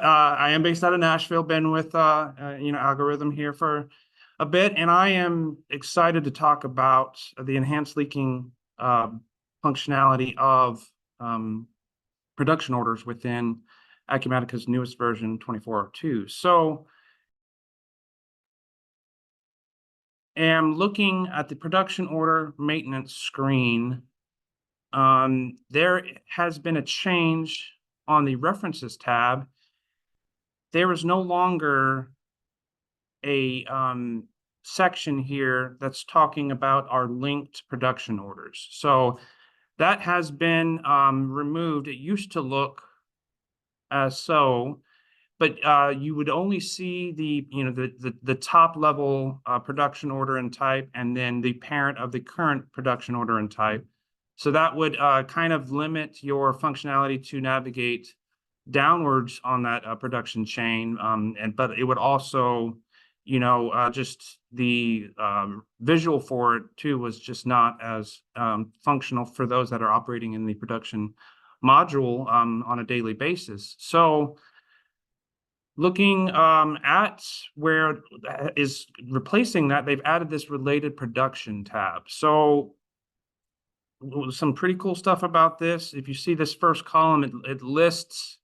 I am based out of Nashville, been with Algorithm here for a bit, and I am excited to talk about the enhanced leaking functionality of production orders within Acumatica's newest version 24.02. So am looking at the production order maintenance screen. There has been a change on the references tab. There is no longer a section here that's talking about our linked production orders. So that has been removed. It used to look as so, but you would only see the top level production order and type, and then the parent of the current production order and type. So that would kind of limit your functionality to navigate downwards on that production chain, but it would also, just the visual for it too was just not as functional for those that are operating in the production module on a daily basis. So looking at where is replacing that, they've added this related production tab. So some pretty cool stuff about this. If you see this first column, it lists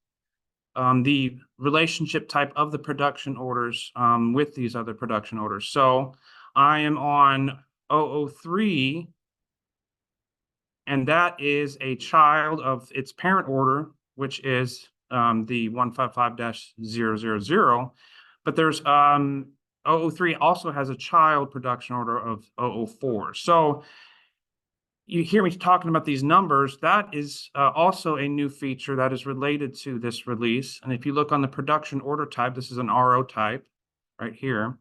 the relationship type of the production orders with these other production orders. So I am on 003, and that is a child of its parent order, which is the 155-000. But there's 003 also has a child production order of 004. So you hear me talking about these numbers. That is also a new feature that is related to this release. And if you look on the production order type, this is an RO type right here.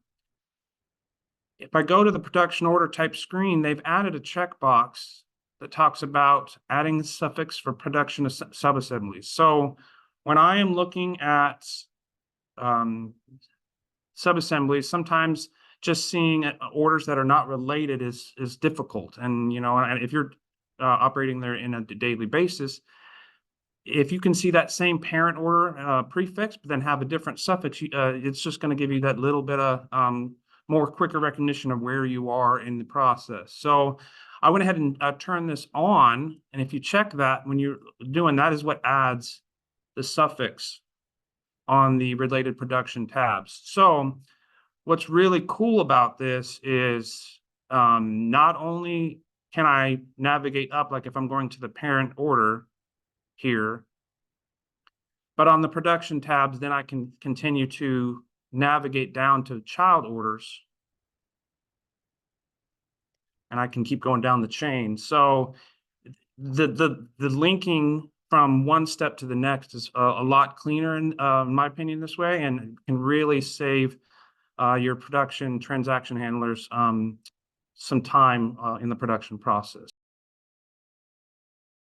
If I go to the production order type screen, they've added a checkbox that talks about adding the suffix for production sub-assemblies. So when I am looking at sub-assemblies, sometimes just seeing orders that are not related is difficult. And if you're operating there in a daily basis, if you can see that same parent order prefix, but then have a different suffix, it's just going to give you that little bit of more quicker recognition of where you are in the process. So I went ahead and turned this on, and if you check that, when you're doing that, is what adds the suffix on the related production tabs. So what's really cool about this is not only can I navigate up, like if I'm going to the parent order here, but on the production tabs, then I can continue to navigate down to child orders, and I can keep going down the chain. So the linking from one step to the next is a lot cleaner in my opinion this way, and can really save your production transaction handlers some time in the production process.